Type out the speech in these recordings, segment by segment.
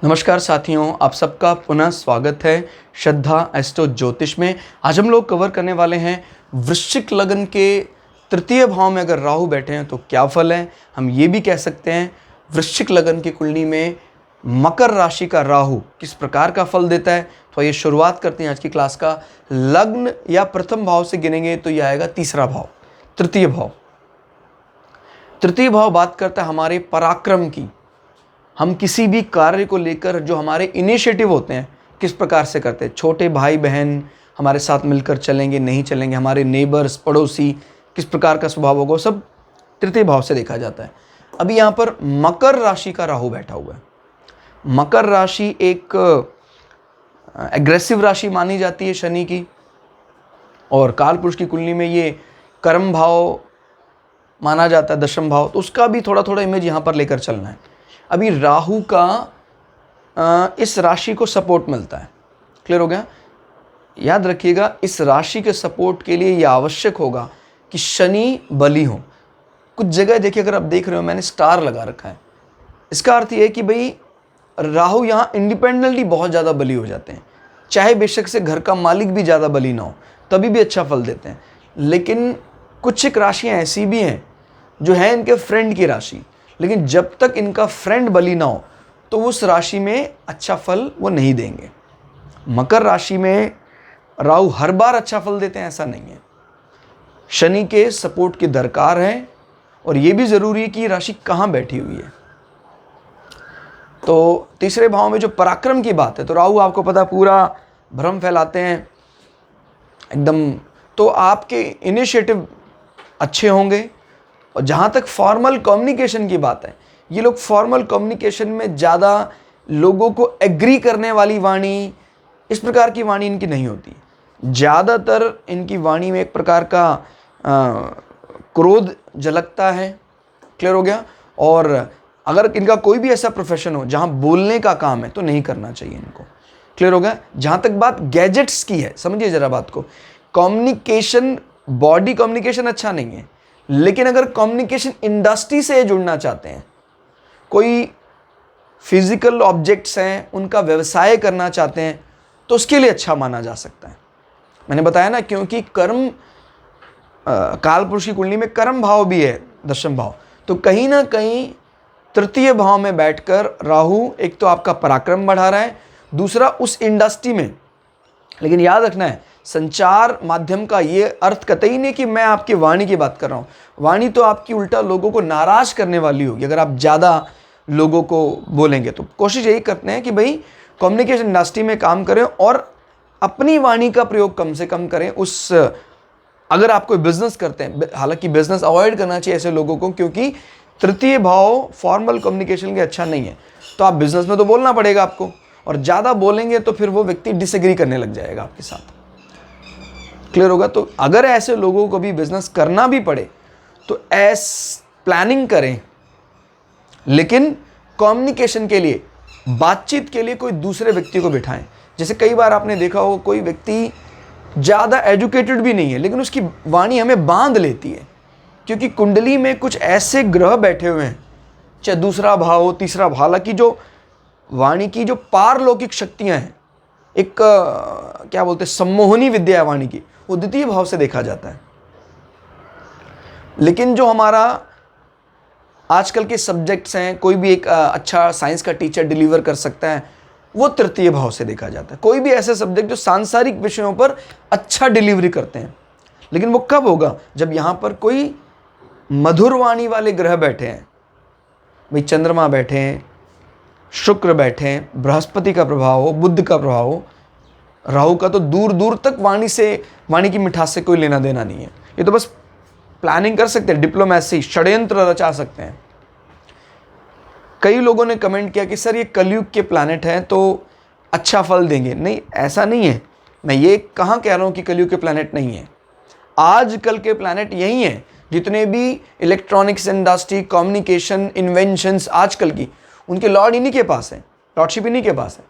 नमस्कार साथियों, आप सबका पुनः स्वागत है श्रद्धा एस्ट्रो ज्योतिष में। आज हम लोग कवर करने वाले हैं वृश्चिक लग्न के तृतीय भाव में अगर राहु बैठे हैं तो क्या फल है। हम ये भी कह सकते हैं वृश्चिक लग्न की कुंडली में मकर राशि का राहु किस प्रकार का फल देता है। तो ये शुरुआत करते हैं आज की क्लास का। लग्न या प्रथम भाव से गिनेंगे तो यह आएगा तीसरा भाव, तृतीय भाव। तृतीय भाव बात करता है हमारे पराक्रम की। हम किसी भी कार्य को लेकर जो हमारे इनिशिएटिव होते हैं किस प्रकार से करते हैं। छोटे भाई बहन हमारे साथ मिलकर चलेंगे नहीं चलेंगे, हमारे नेबर्स पड़ोसी किस प्रकार का स्वभाव होगा, सब तृतीय भाव से देखा जाता है। अभी यहाँ पर मकर राशि का राहु बैठा हुआ है। मकर राशि एक एग्रेसिव राशि मानी जाती है शनि की, और कालपुरुष की कुंडली में ये कर्म भाव माना जाता है, दशम भाव। तो उसका भी थोड़ा थोड़ा इमेज यहाँ पर लेकर चलना है। अभी राहु का इस राशि को सपोर्ट मिलता है। क्लियर हो गया। याद रखिएगा, इस राशि के सपोर्ट के लिए यह आवश्यक होगा कि शनि बली हो। कुछ जगह देखिए, अगर आप देख रहे हो मैंने स्टार लगा रखा है, इसका अर्थ यह है कि भाई राहु यहाँ इंडिपेंडेंटली बहुत ज़्यादा बली हो जाते हैं। चाहे बेशक से घर का मालिक भी ज़्यादा बली ना हो तभी भी अच्छा फल देते हैं। लेकिन कुछ एक राशियाँ ऐसी भी हैं जो है इनके फ्रेंड की राशि, लेकिन जब तक इनका फ्रेंड बली ना हो तो उस राशि में अच्छा फल वो नहीं देंगे। मकर राशि में राहु हर बार अच्छा फल देते हैं ऐसा नहीं है। शनि के सपोर्ट की दरकार है, और ये भी ज़रूरी है कि राशि कहाँ बैठी हुई है। तो तीसरे भाव में जो पराक्रम की बात है, तो राहु आपको पता पूरा भ्रम फैलाते हैं एकदम। तो आपके इनिशिएटिव अच्छे होंगे। और जहाँ तक फॉर्मल कम्युनिकेशन की बात है, ये लोग फॉर्मल कम्युनिकेशन में ज़्यादा लोगों को एग्री करने वाली वाणी, इस प्रकार की वाणी इनकी नहीं होती। ज़्यादातर इनकी वाणी में एक प्रकार का क्रोध झलकता है। क्लियर हो गया। और अगर इनका कोई भी ऐसा प्रोफेशन हो जहाँ बोलने का काम है तो नहीं करना चाहिए इनको। क्लियर हो गया। जहाँ तक बात गैजेट्स की है, समझिए ज़रा बात को। कम्युनिकेशन, बॉडी कम्युनिकेशन अच्छा नहीं है, लेकिन अगर कम्युनिकेशन इंडस्ट्री से जुड़ना चाहते हैं, कोई फिजिकल ऑब्जेक्ट्स हैं उनका व्यवसाय करना चाहते हैं, तो उसके लिए अच्छा माना जा सकता है। मैंने बताया ना, क्योंकि कर्म कालपुरुष की कुंडली में कर्म भाव भी है, दशम भाव। तो कहीं ना कहीं तृतीय भाव में बैठकर राहु एक तो आपका पराक्रम बढ़ा रहा है, दूसरा उस इंडस्ट्री में। लेकिन याद रखना है, संचार माध्यम का ये अर्थ कतई नहीं कि मैं आपकी वाणी की बात कर रहा हूँ। वाणी तो आपकी उल्टा लोगों को नाराज करने वाली होगी अगर आप ज़्यादा लोगों को बोलेंगे। तो कोशिश यही करते हैं कि भाई कम्युनिकेशन इंडस्ट्री में काम करें और अपनी वाणी का प्रयोग कम से कम करें। उस अगर आप कोई बिजनेस करते हैं, हालांकि बिजनेस अवॉइड करना चाहिए ऐसे लोगों को, क्योंकि तृतीय भाव फॉर्मल कम्युनिकेशन के अच्छा नहीं है। तो आप बिजनेस में तो बोलना पड़ेगा आपको, और ज़्यादा बोलेंगे तो फिर वो व्यक्ति डिसएग्री करने लग जाएगा आपके साथ। क्लियर होगा। तो अगर ऐसे लोगों को भी बिजनेस करना भी पड़े तो प्लानिंग करें, लेकिन कम्युनिकेशन के लिए, बातचीत के लिए कोई दूसरे व्यक्ति को बिठाएं। जैसे कई बार आपने देखा हो, कोई व्यक्ति ज़्यादा एजुकेटेड भी नहीं है लेकिन उसकी वाणी हमें बांध लेती है, क्योंकि कुंडली में कुछ ऐसे ग्रह बैठे हुए हैं, चाहे दूसरा भाव हो तीसरा भाव। हालांकि जो वाणी की जो पारलौकिक शक्तियाँ हैं, एक क्या बोलते हैं, सम्मोहनी विद्या है वाणी की, वो द्वितीय भाव से देखा जाता है। लेकिन जो हमारा आजकल के सब्जेक्ट्स हैं, कोई भी एक अच्छा साइंस का टीचर डिलीवर कर सकता है, वो तृतीय भाव से देखा जाता है। कोई भी ऐसे सब्जेक्ट जो सांसारिक विषयों पर अच्छा डिलीवरी करते हैं, लेकिन वो कब होगा, जब यहाँ पर कोई मधुर वाणी वाले ग्रह बैठे हैं। भाई चंद्रमा बैठे हैं, शुक्र बैठे हैं, बृहस्पति का प्रभाव हो, बुध का प्रभाव हो। राहु का तो दूर दूर तक वाणी की मिठास से कोई लेना देना नहीं है। ये तो बस प्लानिंग कर सकते हैं, डिप्लोमेसी, षड्यंत्र रचा सकते हैं। कई लोगों ने कमेंट किया कि सर ये कलयुग के प्लैनेट हैं तो अच्छा फल देंगे। नहीं, ऐसा नहीं है। मैं ये कहाँ कह रहा हूँ कि कलयुग के प्लैनेट नहीं है। आजकल के प्लैनेट यही हैं। जितने भी इलेक्ट्रॉनिक्स इंडस्ट्री, कम्युनिकेशन, इन्वेंशंस आजकल की, उनके लॉर्ड इन्हीं के पास है, लॉर्डशिप इन्हीं के पास है।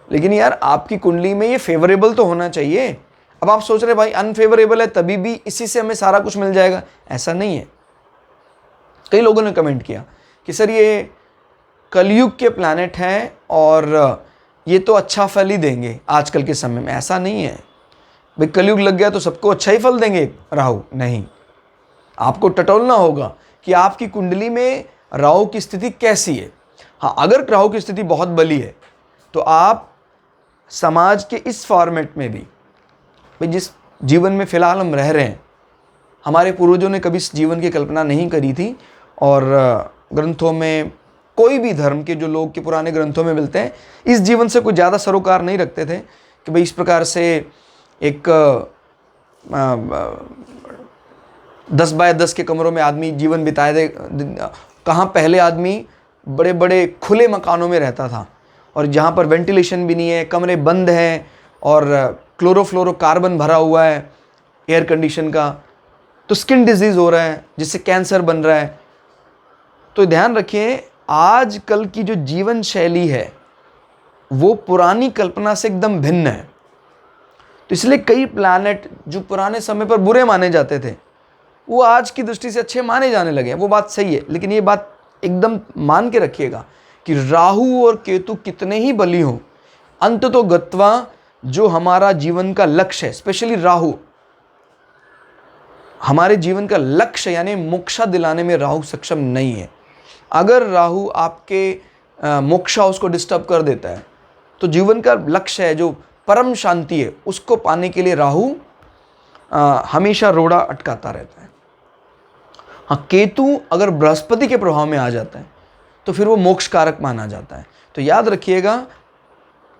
लेकिन यार आपकी कुंडली में ये फेवरेबल तो होना चाहिए। अब आप सोच रहे भाई अनफेवरेबल है तभी भी इसी से हमें सारा कुछ मिल जाएगा, ऐसा नहीं है। कई लोगों ने कमेंट किया कि सर ये कलयुग के प्लैनेट हैं और ये तो अच्छा फल ही देंगे आजकल के समय में, ऐसा नहीं है भाई कलयुग लग गया तो सबको अच्छा ही फल देंगे राहु, नहीं। आपको टटोलना होगा कि आपकी कुंडली में राहु की स्थिति कैसी है। हाँ, अगर राहु की स्थिति बहुत बली है तो आप समाज के इस फॉर्मेट में भी, भाई जिस जीवन में फिलहाल हम रह रहे हैं, हमारे पूर्वजों ने कभी इस जीवन की कल्पना नहीं करी थी और ग्रंथों में कोई भी धर्म के जो लोग के पुराने ग्रंथों में मिलते हैं इस जीवन से कोई ज़्यादा सरोकार नहीं रखते थे कि भाई इस प्रकार से एक 10 बाय 10 के कमरों में आदमी जीवन बिताए दे। कहाँ पहले आदमी बड़े बड़े खुले मकानों में रहता था और जहाँ पर वेंटिलेशन भी नहीं है, कमरे बंद हैं और क्लोरोफ्लोरोकार्बन भरा हुआ है एयर कंडीशन का, तो स्किन डिजीज़ हो रहा है जिससे कैंसर बन रहा है। तो ध्यान रखिए आजकल की जो जीवन शैली है वो पुरानी कल्पना से एकदम भिन्न है। तो इसलिए कई प्लैनेट जो पुराने समय पर बुरे माने जाते थे वो आज की दृष्टि से अच्छे माने जाने लगे हैं। वो बात सही है, लेकिन ये बात एकदम मान के रखिएगा कि राहु और केतु कितने ही बली हों, अंत तो गत्वा जो हमारा जीवन का लक्ष्य है, स्पेशली राहु हमारे जीवन का लक्ष्य यानी मोक्षा दिलाने में राहु सक्षम नहीं है। अगर राहु आपके मोक्ष हाउस को डिस्टर्ब कर देता है तो जीवन का लक्ष्य है जो परम शांति है उसको पाने के लिए राहु हमेशा रोड़ा अटकाता रहता है। हाँ, केतु अगर बृहस्पति के प्रभाव में आ जाता है तो फिर वो मोक्ष कारक माना जाता है। तो याद रखिएगा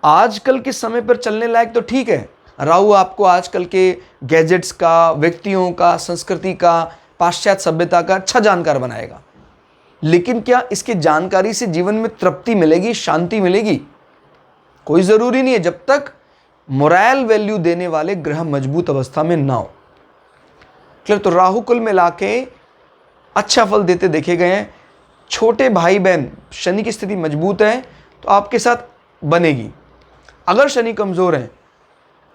आजकल के समय पर चलने लायक तो ठीक है, राहु आपको आजकल के गैजेट्स का, व्यक्तियों का, संस्कृति का, पाश्चात्य सभ्यता का अच्छा जानकार बनाएगा, लेकिन क्या इसके जानकारी से जीवन में तृप्ति मिलेगी, शांति मिलेगी? कोई ज़रूरी नहीं है जब तक मोरल वैल्यू देने वाले ग्रह मजबूत अवस्था में ना हो। क्लियर? तो राहु कुल मिला के अच्छा फल देते देखे गए हैं। छोटे भाई बहन, शनि की स्थिति मजबूत है तो आपके साथ बनेगी। अगर शनि कमज़ोर है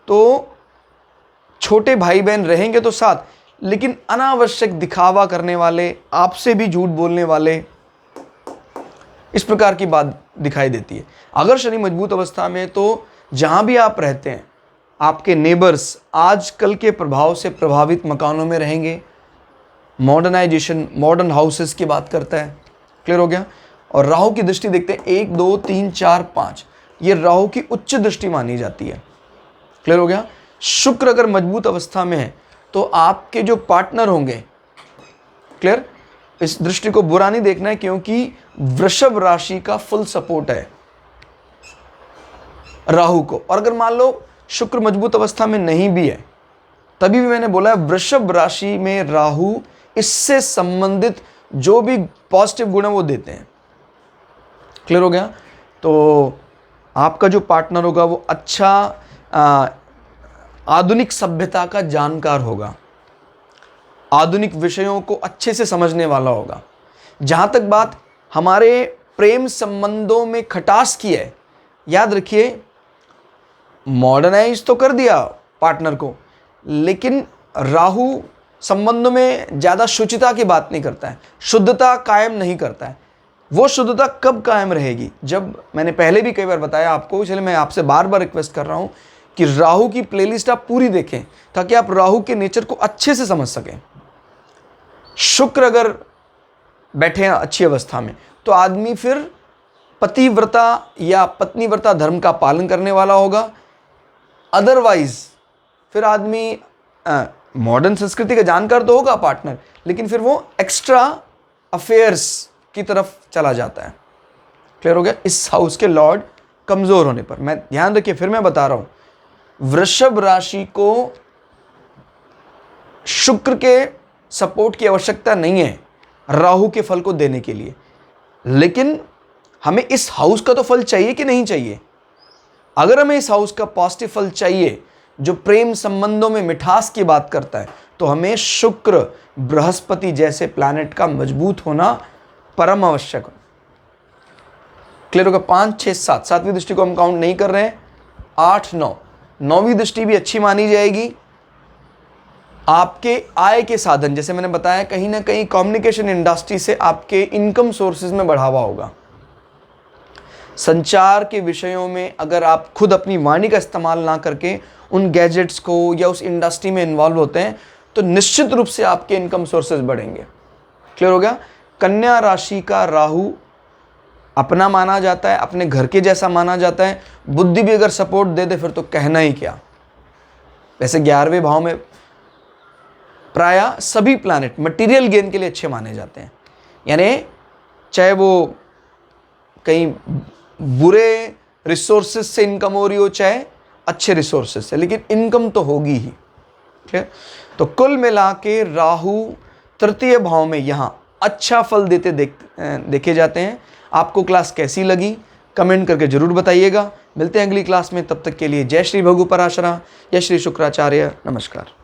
तो छोटे भाई बहन रहेंगे तो साथ, लेकिन अनावश्यक दिखावा करने वाले, आपसे भी झूठ बोलने वाले, इस प्रकार की बात दिखाई देती है। अगर शनि मजबूत अवस्था में तो जहाँ भी आप रहते हैं आपके नेबर्स आजकल के प्रभाव से प्रभावित मकानों में रहेंगे। मॉडर्नाइजेशन, मॉडर्न हाउसेस की बात करता है। क्लियर हो गया? और राहु की दृष्टि देखते हैं 1 2 3 4 5, ये राहु की उच्च दृष्टि मानी जाती है। क्लियर हो गया? शुक्र अगर मजबूत अवस्था में है तो आपके जो पार्टनर होंगे, क्लियर, इस दृष्टि को बुरा नहीं देखना है क्योंकि वृषभ राशि का फुल सपोर्ट है राहु को। और अगर मान लो शुक्र मजबूत अवस्था में नहीं भी है, तभी भी मैंने बोला है वृषभ राशि में राहु इससे संबंधित जो भी पॉजिटिव गुण है वो देते हैं। क्लियर हो गया? तो आपका जो पार्टनर होगा वो अच्छा आधुनिक सभ्यता का जानकार होगा, आधुनिक विषयों को अच्छे से समझने वाला होगा। जहाँ तक बात हमारे प्रेम संबंधों में खटास की है, याद रखिए मॉडर्नाइज तो कर दिया पार्टनर को, लेकिन राहु संबंधों में ज़्यादा शुचिता की बात नहीं करता है, शुद्धता कायम नहीं करता है। वो शुद्धता कब कायम रहेगी? जब, मैंने पहले भी कई बार बताया आपको, इसलिए मैं आपसे बार बार रिक्वेस्ट कर रहा हूँ कि राहु की प्लेलिस्ट आप पूरी देखें ताकि आप राहु के नेचर को अच्छे से समझ सकें। शुक्र अगर बैठे हैं अच्छी अवस्था में तो आदमी फिर पतिव्रता या पत्नीव्रता धर्म का पालन करने वाला होगा। अदरवाइज फिर आदमी मॉडर्न संस्कृति का जानकार तो होगा पार्टनर, लेकिन फिर वो एक्स्ट्रा अफेयर्स की तरफ चला जाता है। क्लियर हो गया? इस हाउस के लॉर्ड कमजोर होने पर, मैं ध्यान रखिए, फिर मैं बता रहा हूं, वृषभ राशि को शुक्र के सपोर्ट की आवश्यकता नहीं है राहु के फल को देने के लिए, लेकिन हमें इस हाउस का तो फल चाहिए कि नहीं चाहिए? अगर हमें इस हाउस का पॉजिटिव फल चाहिए जो प्रेम संबंधों में मिठास की बात करता है, तो हमें शुक्र, बृहस्पति जैसे प्लैनेट का मजबूत होना परम आवश्यक है। क्लियर होगा? 5 6 7, 7वीं दृष्टि को हम काउंट नहीं कर रहे हैं। 8 9, 9वीं दृष्टि भी अच्छी मानी जाएगी। आपके आय के साधन, जैसे मैंने बताया, कहीं ना कहीं कम्युनिकेशन इंडस्ट्री से आपके इनकम सोर्सेज में बढ़ावा होगा। संचार के विषयों में अगर आप खुद अपनी वाणी का इस्तेमाल ना करके उन गैजेट्स को या उस इंडस्ट्री में इन्वॉल्व होते हैं तो निश्चित रूप से आपके इनकम सोर्सेज बढ़ेंगे। क्लियर हो गया। कन्या राशि का राहु अपना माना जाता है, अपने घर के जैसा माना जाता है। बुद्धि भी अगर सपोर्ट दे दे फिर तो कहना ही क्या। वैसे 11वें भाव में प्राय सभी प्लैनेट मटेरियल गेन के लिए अच्छे माने जाते हैं, यानी चाहे वो कहीं बुरे रिसोर्सेज से इनकम हो रही हो चाहे अच्छे रिसोर्सेज से, लेकिन इनकम तो होगी ही। ठीक है, तो कुल मिला के राहु तृतीय भाव में यहाँ अच्छा फल देते देखे जाते हैं। आपको क्लास कैसी लगी कमेंट करके जरूर बताइएगा। मिलते हैं अगली क्लास में, तब तक के लिए जय श्री भगु पराशरा, जय श्री शुक्राचार्य, नमस्कार।